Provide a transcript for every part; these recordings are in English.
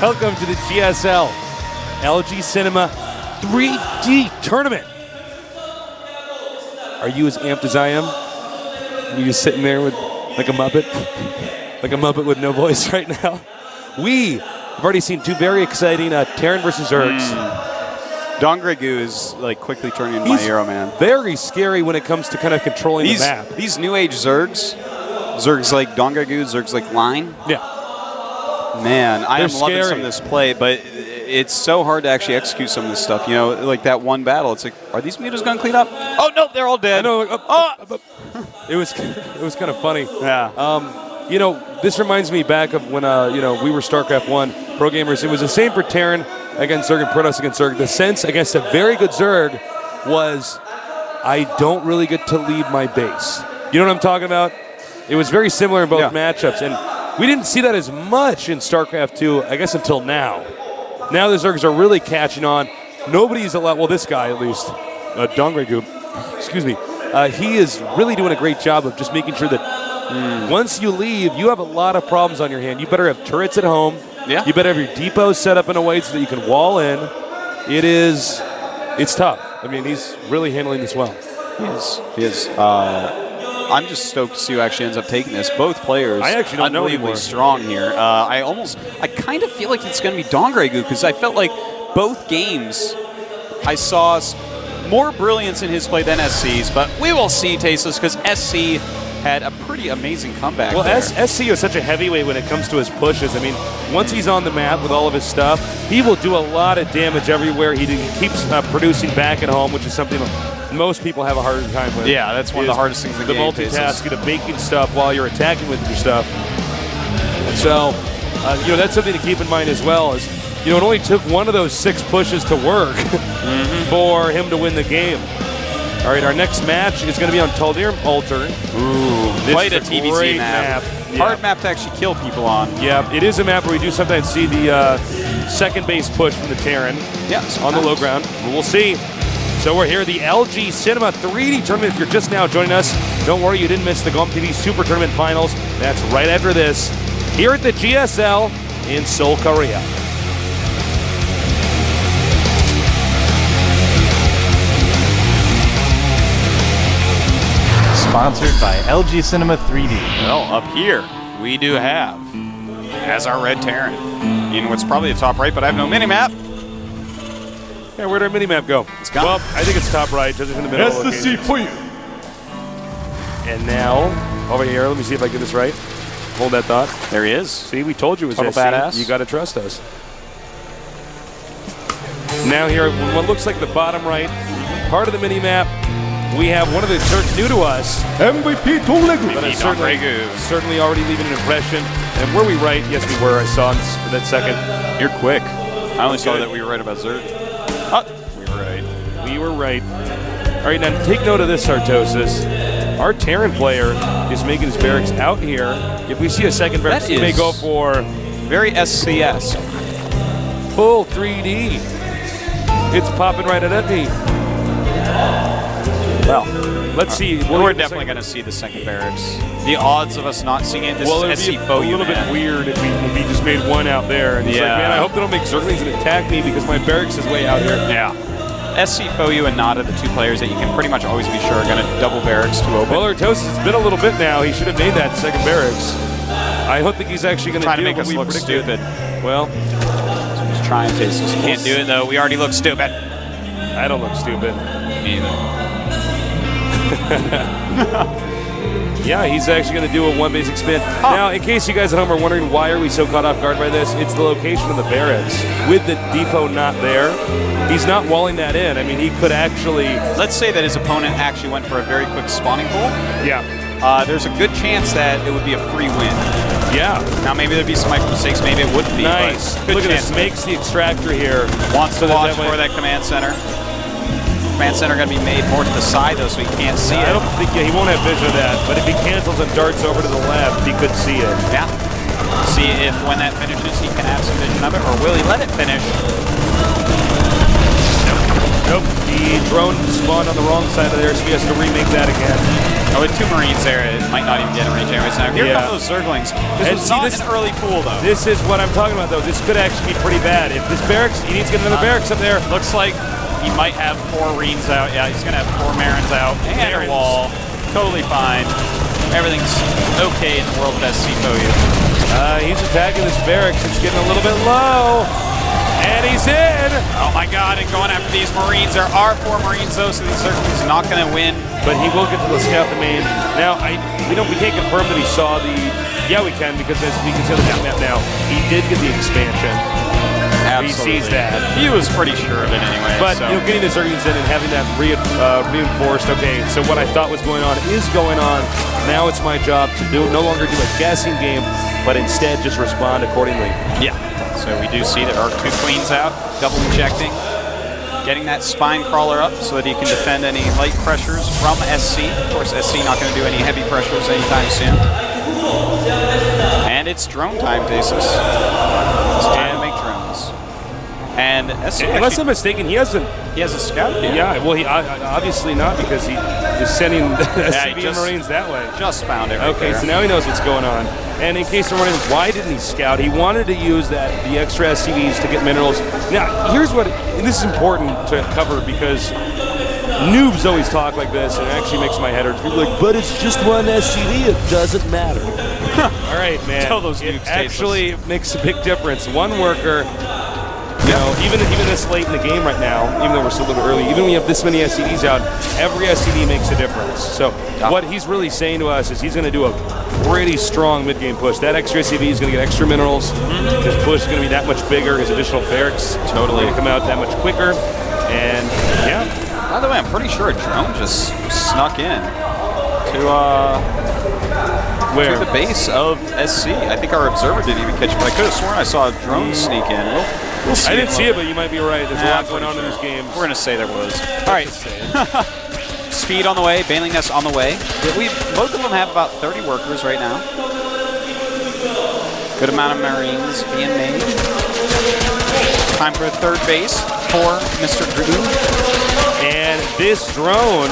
Welcome to the GSL LG Cinema 3D Tournament. Are you as amped as I am? Are you just sitting there with like a Muppet? Like a Muppet with no voice right now? We have already seen two very exciting Terran versus Zergs. DongRaeGu is like quickly turning into my hero, man. Very scary when it comes to kind of controlling the map. These new age Zergs like DongRaeGu, Zergs like Line. Yeah. Man, I am loving some of this play, but it's so hard to actually execute some of this stuff. You know, like that one battle, it's like, are these mutas going to clean up? Oh, no, they're all dead. I know. It was kind of funny. Yeah. You know, this reminds me back of when, you know, we were Starcraft 1 pro gamers. It was the same for Terran against Zerg and Protoss against Zerg. The sense against a very good Zerg was, I don't really get to leave my base. You know what I'm talking about? It was very similar in both matchups. And we didn't see that as much in StarCraft 2, I guess, until now. Now the Zergs are really catching on. Nobody's allowed, well, this guy at least, DongRaeGu, excuse me, he is really doing a great job of just making sure that once you leave, you have a lot of problems on your hand. You better have turrets at home. Yeah. You better have your depots set up in a way so that you can wall in. It's tough. I mean, he's really handling this well. He is. I'm just stoked to see who actually ends up taking this. Both players unbelievably strong here. I kind of feel like it's going to be DongRaeGu because I felt like both games I saw more brilliance in his play than SC's, but we will see, Tasteless, because SC had a pretty amazing comeback. Well, SC is such a heavyweight when it comes to his pushes. I mean, once he's on the map with all of his stuff, he will do a lot of damage everywhere. He keeps producing back at home, which is something most people have a harder time with. Yeah, that's one of the hardest things in the game. The multitasking of making stuff while you're attacking with your stuff. So, you know, that's something to keep in mind as well. Is, you know, it only took one of those 6 pushes to work for him to win the game. All right, our next match is going to be on Taldir Altar. Ooh, quite a TVC map. Hard map to actually kill people on. Yeah, it is a map where we do sometimes see the second base push from the Terran on the low ground. We'll see. So we're here at the LG Cinema 3D Tournament. If you're just now joining us, don't worry, you didn't miss the GOMTV Super Tournament Finals. That's right after this, here at the GSL in Seoul, Korea. Sponsored by LG Cinema 3D. Well, up here, we do have, as our red Terran, in what's probably the top right, but I have no mini-map. Yeah, where'd our mini-map go? It's gone. Well, I think it's top right, just in the middle. That's the seat for you. And now, over here, let me see if I get this right. Hold that thought. There he is. See, we told you it was Total badass. You got to trust us. Now here, what looks like the bottom right, part of the mini-map, we have one of the Zergs new to us. MVP DongRaeGu. But certainly already leaving an impression. And were we right? Yes, we were. I saw this for that second. You're quick. I only saw that we were right about Zerg. We were right. We were right. All right, now take note of this, Sartosis. Our Terran player is making his barracks out here. If we see a second barracks, he may go for very SCS. Full 3D. It's popping right at me. Well, let's see. We're definitely going to see the second barracks. The odds of us not seeing it, this is SC foe. A little bit weird if we just made one out there. And like, man, I hope they don't make Zerglings and attack me because my barracks is way out here. Yeah. SC Foyu and Nada, the two players that you can pretty much always be sure are going to double barracks to open. Well, Artosis, it's been a little bit now. He should have made that second barracks. I don't think he's actually going to make us look stupid. Well, he's trying to. He can't do it, though. We already look stupid. I don't look stupid. Me either. Yeah, he's actually going to do a one basic spin. Now, in case you guys at home are wondering why are we so caught off guard by this, it's the location of the barracks. With the depot not there, he's not walling that in. I mean, he could actually... Let's say that his opponent actually went for a very quick spawning pool. Yeah. There's a good chance that it would be a free win. Yeah. Now, maybe there'd be some micro mistakes. Maybe it wouldn't be. Nice. But Look at this. Makes the extractor here. Wants to watch for that command center. Command center going to be made more to the side, though, so he can't see it. I don't think he won't have vision of that, but if he cancels and darts over to the left, he could see it. Yeah. See if when that finishes, he can have some vision of it, or will he let it finish? Nope. The drone spawned on the wrong side of there, so he has to remake that again. With 2 Marines there, it might not even get in range anyways. Now, here come those Zerglings. This was not an early pool, though. This is what I'm talking about, though. This could actually be pretty bad. If this barracks, he needs to get another barracks up there. Looks like he might have 4 Marines out. Yeah, he's going to have 4 Marins out. And a wall. Totally fine. Everything's okay in the world of SC FOU. He's attacking this barracks. It's getting a little bit low. And he's in! Oh my god, and going after these Marines. There are 4 Marines though, so these Zerglings not going to win. But he will get to the scout the main. Now, we can't confirm that he saw the... Yeah, we can, because as we can see on the map now, he did get the expansion. Absolutely. He sees that. He was pretty sure of it anyway. But getting the Zerglings in and having that reinforced, okay, so what I thought was going on is going on. Now it's my job to no longer do a guessing game, but instead just respond accordingly. Yeah. So we do see there are 2 Queens out, double injecting, getting that spine crawler up so that he can defend any light pressures from SC. Of course, SC not going to do any heavy pressures anytime soon. And it's drone time, Dasus. It's time to make drones. And SC, unless I'm mistaken, he has a scout here. Yeah, well, he obviously not, because he is sending SCV Marines that way. Just found it right there. So now he knows what's going on. And in case you're wondering, why didn't he scout? He wanted to use the extra SCVs to get minerals. Now, here's what, and this is important to cover, because noobs always talk like this, and it actually makes my head hurt. People are like, but it's just one SCV, it doesn't matter. All right, man. Tell those it noobs actually makes a big difference. One worker... You know, even this late in the game right now, even though we're still a little early, even when you have this many SCVs out, every SCV makes a difference. So what he's really saying to us is he's going to do a pretty strong mid-game push. That extra SCV is going to get extra minerals. His push is going to be that much bigger. His additional barracks totally going to come out that much quicker. And, yeah. By the way, I'm pretty sure a drone just snuck in to the base of SC. I think our observer didn't even catch it, but I could have sworn I saw a drone sneak in. We'll see. I didn't see it, but you might be right. There's a lot going on in these games. We're going to say there was. All right. Speed on the way. Bailing Nest on the way. Both of them have about 30 workers right now. Good amount of Marines being made. Time for a 3rd base for Mr. Green. And this drone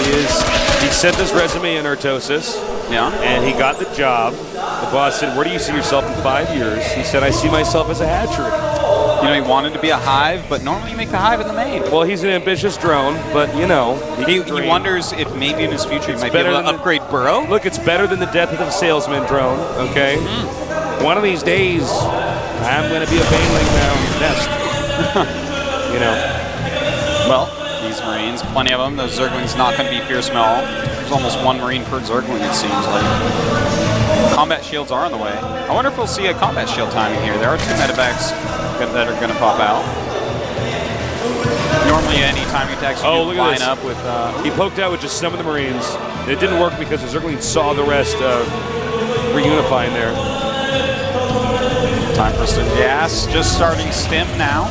he sent his resume in Artosis. Yeah. And he got the job. The boss said, where do you see yourself in 5 years? He said, I see myself as a hatchery. You know, he wanted to be a hive, but normally you make the hive in the main. Well, he's an ambitious drone, but, you know. He wonders if maybe in his future he might be able to upgrade Burrow. Look, it's better than the death of the salesman drone, okay? One of these days, I'm going to be a Baneling now. Nest. You know. Well, these Marines, plenty of them. Those Zerglings not going to be fierce at all. There's almost 1 Marine per Zergling, it seems like. Combat shields are on the way. I wonder if we'll see a combat shield timing here. There are 2 medevacs that are going to pop out. Normally, any timing attacks you line up with... he poked out with just some of the Marines. It didn't work because the Zerglings saw the rest reunifying there. Time for some gas. Just starting stim now.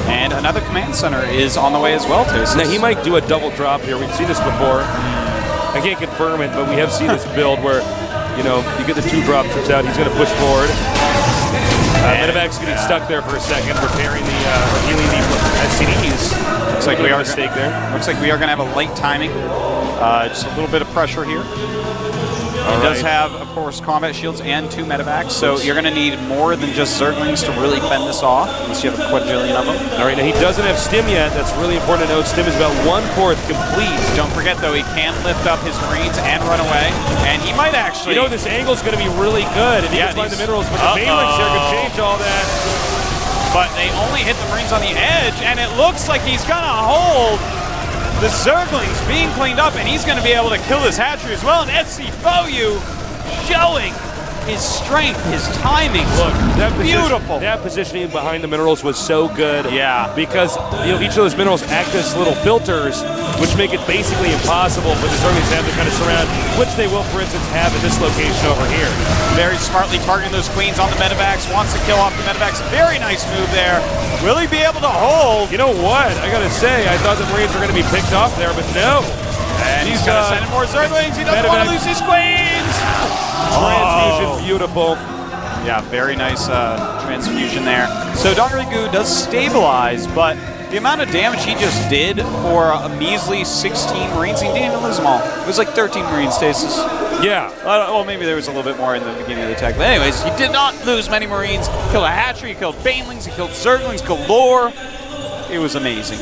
And another command center is on the way as well, too. Now, he might do a double drop here. We've seen this before. I can't confirm it, but we have seen this build where, you know, you get the 2 drop troops out. He's going to push forward. Medevac's getting stuck there for a second, repairing healing the SCDs. Looks like we are mistake there. Looks like we are going to have a late timing. Just a little bit of pressure here. It does have, of course, combat shields and 2 medevacs, so you're going to need more than just Zerglings to really fend this off, unless you have a quadrillion of them. All right, now he doesn't have stim yet. That's really important to note. Stim is about 1/4 complete. Don't forget, though, he can lift up his Marines and run away, and he might actually... You know, this angle's going to be really good if he can find the minerals, but the Banelings here could change all that. But they only hit the Marines on the edge, and it looks like he's going to hold the Zerglings being cleaned up, and he's going to be able to kill this hatchery as well. And SC FOU showing his strength, his timing. Look, beautiful. That positioning behind the minerals was so good. Yeah. Because, you know, each of those minerals act as little filters, which make it basically impossible for the Zerglings to have to kind of surround, which they will, for instance, have at this location over here. Very smartly targeting those Queens on the medevacs. Wants to kill off the medevacs. Very nice move there. Will he be able to hold? You know what? I got to say, I thought the Marines were going to be picked off there, but no. And he's going to send in more Zerglings. He doesn't want to lose his Queens. Transfusion, beautiful. Yeah, very nice transfusion there. So DongRaeGu does stabilize, but the amount of damage he just did for a measly 16 Marines, he didn't even lose them all. It was like 13 Marine stasis. Yeah. Well, maybe there was a little bit more in the beginning of the attack. But anyways, he did not lose many Marines. Killed a hatchery, he killed Banelings, he killed Zerglings galore. It was amazing.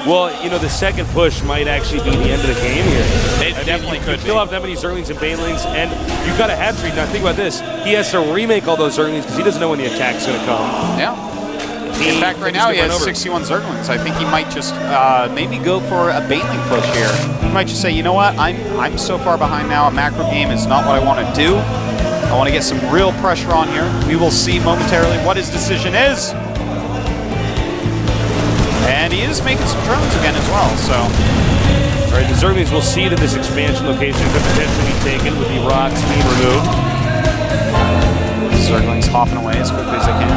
Well, you know, the second push might actually be the end of the game here. It definitely could be. You still have that many Zerglings and Banelings, and you've got a hatchery. Now think about this. He has to remake all those Zerglings because he doesn't know when the attack's going to come. Yeah. In fact, right now he has 61 Zerglings. I think he might just maybe go for a Baneling push here. He might just say, you know what, I'm so far behind now. A macro game is not what I want to do. I want to get some real pressure on here. We will see momentarily what his decision is. And he is making some drones again as well, so. All right, the Zerglings will see that this expansion location could potentially be taken with the rocks being removed. Zerglings hopping away as quickly as they can.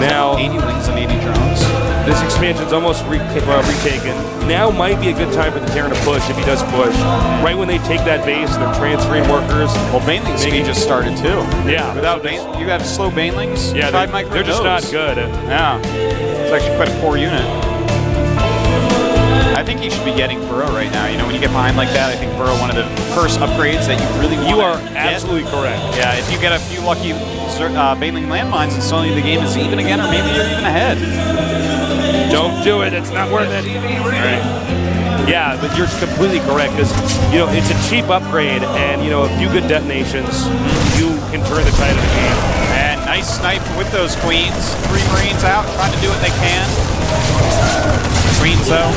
Now, 80 wings and 80 drones. This expansion's almost retaken. Now might be a good time for the Terran to push if he does push. Right when they take that base, they're transferring workers. Well, Baneling speed just started too. Yeah. Without you have slow Banelings. Yeah, they're just not good. Yeah. It's actually quite a poor unit. I think you should be getting Burrow right now. You know, when you get behind like that, I think Burrow, one of the first upgrades that you really want. You are absolutely correct. Yeah, if you get a few lucky Baneling landmines and suddenly the game is even again, or maybe you're even ahead. Don't do it. It's not worth it. All right. Yeah, but you're completely correct because, you know, it's a cheap upgrade and, you know, a few good detonations, you can turn the tide of the game. And nice snipe with those queens. 3 Marines out, trying to do what they can. Queens, though,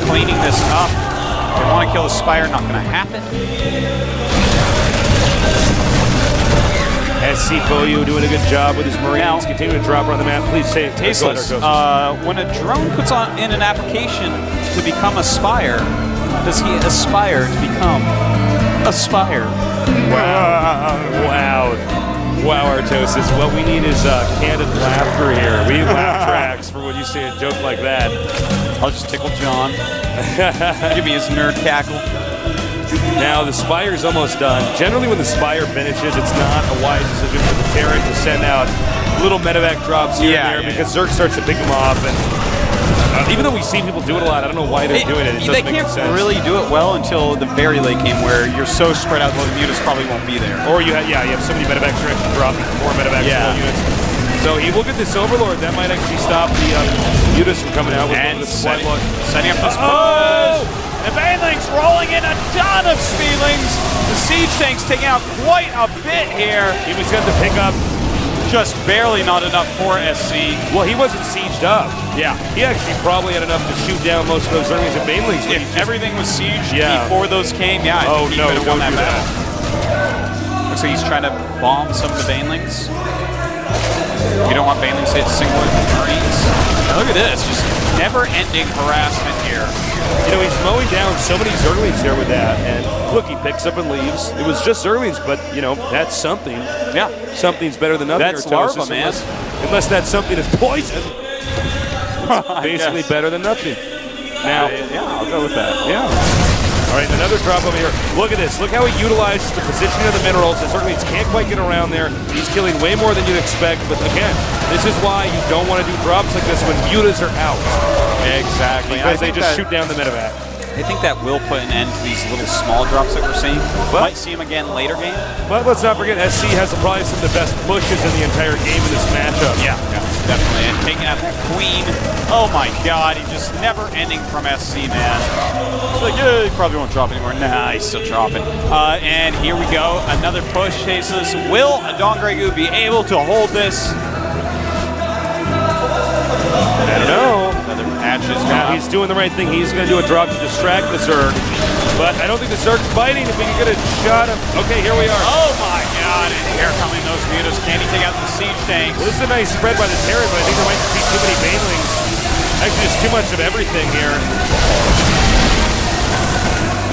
cleaning this up. They want to kill the Spire, not going to happen. SC Boyu doing a good job with his Marines, continuing to drop around the map. Please say it. Tasteless. When a drone puts on in an application to become a Spire, does he aspire to become a Spire? Wow. Wow, Artosis. What we need is candid laughter here. We need laugh tracks for when you say a joke like that. I'll just tickle John. Give me his nerd cackle. Now, the Spire's almost done. Generally, when the Spire finishes, it's not a wise decision for the Terran to send out little medevac drops here and there because Zerg starts to pick them off. And even though we see people do it a lot, I don't know why they're doing it. They can't really do it well until the very late game where you're so spread out that the mutas probably won't be there. Or you have so many medevacs you're actually dropping 4 medevacs units. So he will get this Overlord. That might actually stop the mutas from coming out with the sweat look. Setting up this push. The Banelings rolling in a ton of Speedlings. The Siege Tank's taking out quite a bit here. He was got the pickup. Just barely not enough for SC. Well, he wasn't sieged up. Yeah. He actually probably had enough to shoot down most of those Zerglings and Banelings. If everything was sieged before those came, I think he could have won that battle. Looks like he's trying to bomb some of the Banelings. You don't want Banelings to hit single Marines. Now look at this, just never-ending harassment here. You know, he's mowing down so many Zerglings here with that, and look, he picks up and leaves. It was just Zerglings, but, you know, that's something. Yeah. Something's better than nothing. That's larva, man. Unless that something is poison. Basically better than nothing. Now, I'll go with that. Yeah. All right, another drop over here. Look at this. Look how he utilizes the positioning of the minerals. The Zerglings can't quite get around there. He's killing way more than you'd expect. But again, this is why you don't want to do drops like this when mutas are out. Exactly. Because they just shoot down the medevac. I think that will put an end to these little small drops that we're seeing. Might see them again later game. But let's not forget, SC has probably some of the best pushes in the entire game in this matchup. Yeah, definitely. And taking out that Queen. Oh my God, he's just never ending from SC, man. It's like, he probably won't drop anymore. Nah, he's still dropping. And here we go, another push. Chases. Will DongRaeGu be able to hold this? I don't know. Another patch is gone. He's doing the right thing. He's going to do a drop to distract the Zerg. But I don't think the Zerg's biting if we can get a shot of... Okay, here we are. Oh my God, and here coming those mutas. Can he take out the siege tanks? Well, this is a nice spread by the Terran, but I think there might be too many Banelings. Actually, just too much of everything here.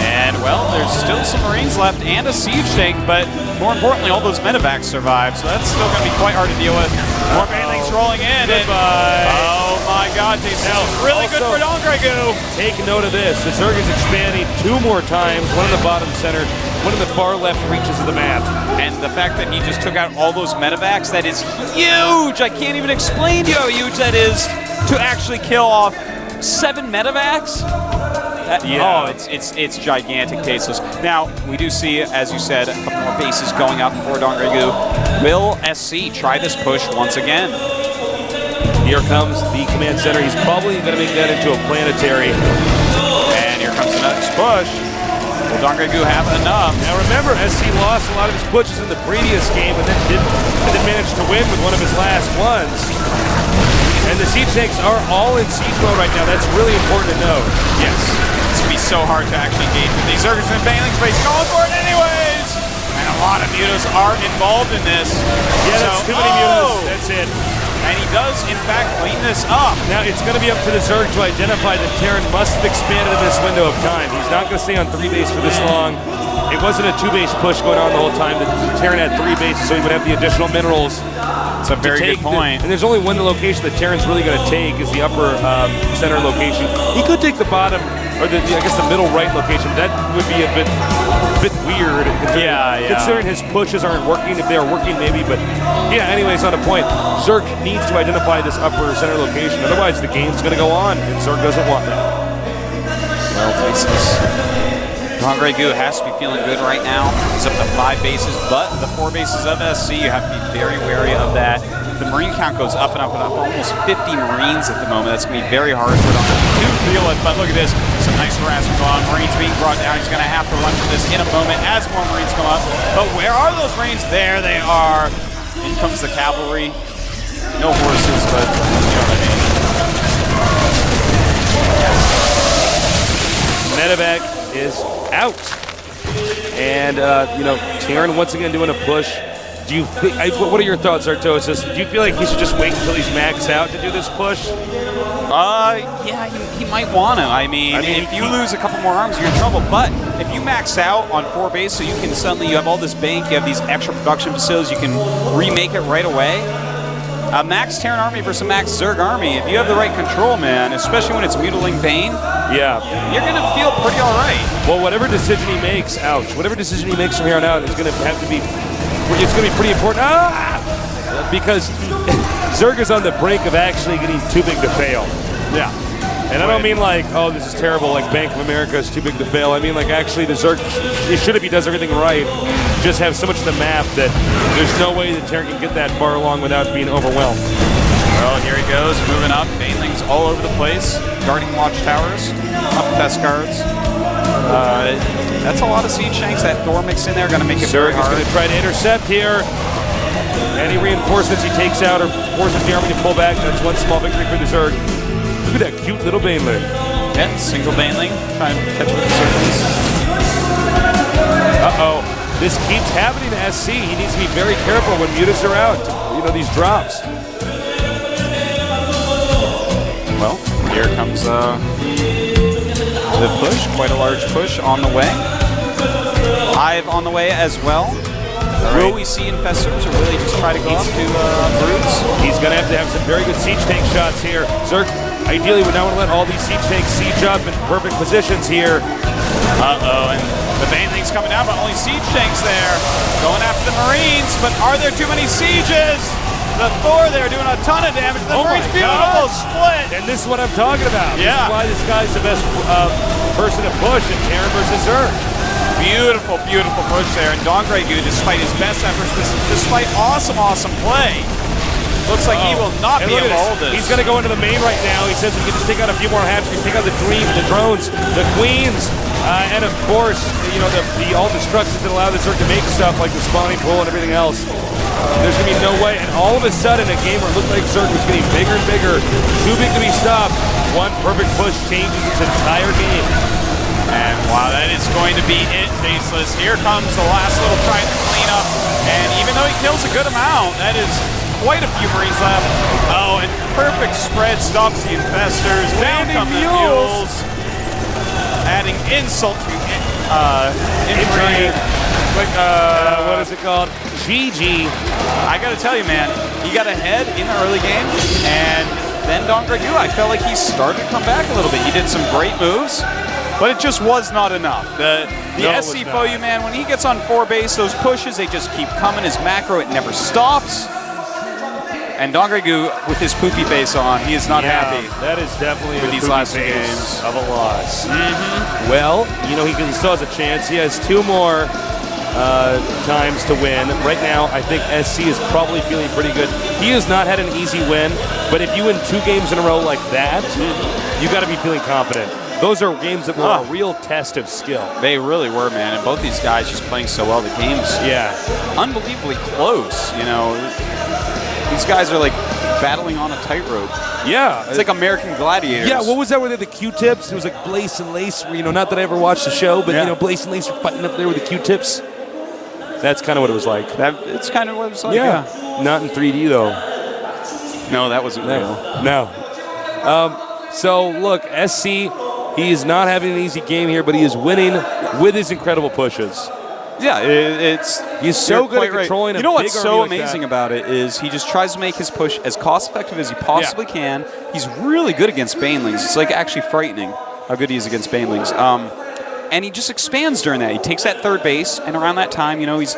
And, well, there's still some Marines left and a siege tank, but more importantly, all those medevacs survive, so that's still going to be quite hard to deal with. More Banelings rolling in. Goodbye. Oh my God, they sound really good for DongRaeGu. Take note of this. The Zerg is expanding 2 more times, one in the bottom center. one of the far left reaches of the map. And the fact that he just took out all those medevacs, that is huge. I can't even explain to you how huge that is to actually kill off 7 medevacs. Oh, it's gigantic, Tasteless. Now, we do see, as you said, a couple more bases going up for DongRaeGu. Will SC try this push once again? Here comes the command center. He's probably going to make that into a planetary. And here comes the next push. Will DongRaeGu have enough? Now remember, SC lost a lot of his pushes in the previous game and then managed to win with one of his last ones. And the siege tanks are all in siege mode right now. That's really important to know. Yes. It's going to be so hard to actually engage with these Zergers and Banelings, but he's going for it anyways! And a lot of mutas are involved in this. Yeah, that's too many mutas. That's it. And he does, in fact, clean this up. Now, it's going to be up to the Zerg to identify that Terran must have expanded in this window of time. He's not going to stay on 3 base for this long. It wasn't a 2-base push going on the whole time. The Terran had 3 bases, so he would have the additional minerals. It's a very good point. And there's only one location that Terran's really going to take is the upper center location. He could take the bottom, or I guess the middle right location. That would be a bit weird. Considering his pushes aren't working. If they are working, maybe. But yeah, anyways, on a point. Zerg needs to identify this upper center location. Otherwise, the game's going to go on, and Zerg doesn't want that. Well, DongRaeGu has to be feeling good right now. He's up to 5 bases, but the 4 bases of SC, you have to be very wary of that. The Marine count goes up and up and up, almost 50 Marines at the moment. That's going to be very hard for them to feel it, but look at this. Some nice harassment going on. Marines being brought down. He's going to have to run for this in a moment as more Marines come up. But where are those Marines? There they are. In comes the cavalry. No horses, but you know what I mean. Medevac is out. And, Terran once again doing a push. Do you think, what are your thoughts, Artosis? Do you feel like he should just wait until he's maxed out to do this push? Yeah, he might want to. I mean, if you lose a couple more arms, you're in trouble. But if you max out on 4 base, so you can suddenly, you have all this bank, you have these extra production facilities, you can remake it right away. A max Terran army versus a max Zerg army, if you have the right control, man, especially when it's Mutiling Bane, you're going to feel pretty all right. Well, whatever decision he makes, whatever decision he makes from here on out is going to have to be, it's going to be pretty important. Because Zerg is on the brink of actually getting too big to fail. Yeah. And I don't mean like, oh, this is terrible, like Bank of America is too big to fail. I mean like actually the Zerg, if he does everything right, just have so much of the map that there's no way that Terran can get that far along without being overwhelmed. Well, here he goes, moving up. Banelings all over the place, guarding watchtowers, up Test guards. That's a lot of siege tanks. That Thor mix in there going to make it very hard. Zerg is going to try to intercept here. Any reinforcements he takes out or forces the army to pull back, that's one small victory for the Zerg. Look at that cute little Baneling. Yeah, single Baneling, trying to catch with the circles. Uh-oh. This keeps happening to SC. He needs to be very careful when mutas are out. These drops. Well, here comes the push. Quite a large push on the way. Hive on the way as well. Will we see Infestors or really just try to go up to Brutes? He's going to have some very good siege tank shots here. Zerg ideally would not want to let all these siege tanks siege up in perfect positions here. Uh-oh, and the Baneling's coming down, but only siege tanks there. Going after the Marines, but are there too many sieges? The Thor there doing a ton of damage. The Marines, beautiful split. And this is what I'm talking about. Yeah. This is why this guy's the best person to push in Terran versus Zerg. Beautiful, beautiful push there. And DongRaeGu, despite his best efforts, despite awesome play, looks like he will not be able to hold this. He's going to go into the main right now. He says he can just take out a few more hatcheries, take out the Dream, the drones, the Queens, and of course, the all-destructions that allow the Zerg to make stuff like the spawning pool and everything else. There's going to be no way. And all of a sudden, a game where it looked like Zerg was getting bigger and bigger, too big to be stopped, one perfect push changes its entire game. And wow, that is going to be it, Tasteless. Here comes the last little try to clean up. And even though he kills a good amount, that is quite a few Marines left. Oh, and perfect spread stops the Infestors. Down come the mules. Adding insult to injury. What is it called? GG. I got to tell you, man, he got ahead in the early game. And then DongRaeGu, I felt like he started to come back a little bit. He did some great moves. but it just was not enough. The SC Foyu, man, when he gets on 4 base, those pushes, they just keep coming. His macro, it never stops. And DongRaeGu, with his poopy face on, he is not happy. That is definitely with these last 2 games of a loss. Well, you know, he still has a chance. He has 2 more times to win. Right now, I think SC is probably feeling pretty good. He has not had an easy win, but if you win 2 games in a row like that, you got to be feeling confident. Those are games that were a real test of skill. They really were, man. And both these guys just playing so well. The games, unbelievably close. You know, these guys are like battling on a tightrope. Yeah. It's like American Gladiators. Yeah, what was that where they had the Q-tips? It was like Blaze and Lace, where, you know, not that I ever watched the show, but, you know, Blaze and Lace were fighting up there with the Q-tips. That's kind of what it was like. It's kind of what it was like, yeah. Not in 3D, though. No, that wasn't real. No. So, look, SC, he is not having an easy game here, but he is winning with his incredible pushes. Yeah, he's so good at controlling a big army. You know what's so amazing about it is he just tries to make his push as cost-effective as he possibly can. He's really good against Banelings. It's like actually frightening how good he is against Banelings. And he just expands during that. He takes that 3rd base, and around that time, you know, he's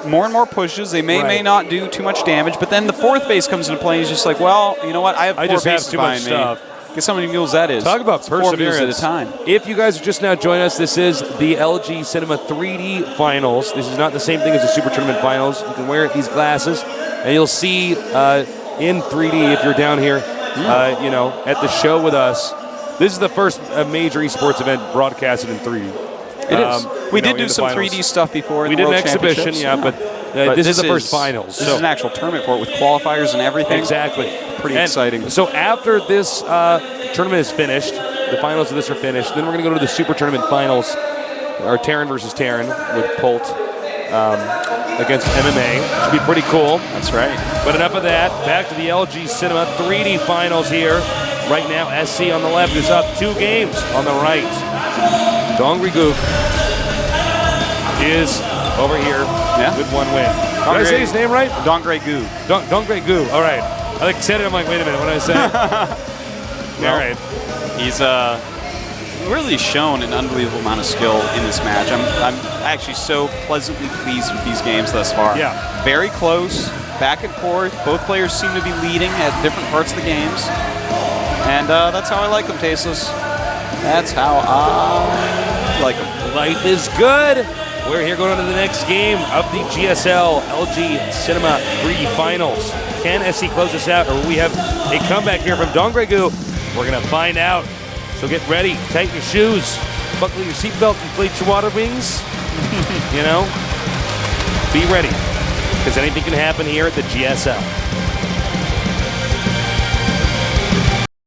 more and more pushes. They may not do too much damage, but then the 4th base comes into play. And he's just like, well, you know what? I have 4 bases too much behind me. Guess how many mules that is. Talk about perseverance. 4 mules at a time. If you guys are just now joining us, this is the LG Cinema 3D Finals. This is not the same thing as the Super Tournament Finals. You can wear these glasses, and you'll see in 3D if you're down here, you know, at the show with us. This is the first major esports event broadcasted in 3D. It is. We did do some 3D stuff before. We did an exhibition, but this is the first finals. This is an actual tournament for it with qualifiers and everything. Exactly. Pretty exciting. So after this tournament is finished, the finals of this are finished, then we're going to go to the Super Tournament Finals, or Terran versus Terran with Polt against MMA. Should be pretty cool. That's right. But enough of that. Back to the LG Cinema 3D Finals here. Right now, SC on the left is up 2 games on the right. DongRaeGu is over here with 1 win. Did I say his name right? DongRaeGu. DongRaeGu. All right. I said it. I'm like, wait a minute. What did I say? Well, all right. He's really shown an unbelievable amount of skill in this match. I'm actually so pleasantly pleased with these games thus far. Yeah. Very close, back and forth. Both players seem to be leading at different parts of the games. And that's how I like them, Tasteless. That's how I like them. Life is good. We're here going on to the next game of the GSL LG Cinema 3D Finals. Can SC close this out, or will we have a comeback here from DongRaeGu? We're going to find out. So get ready, tighten your shoes, buckle your seatbelt, inflate your water wings. You know, be ready, because anything can happen here at the GSL.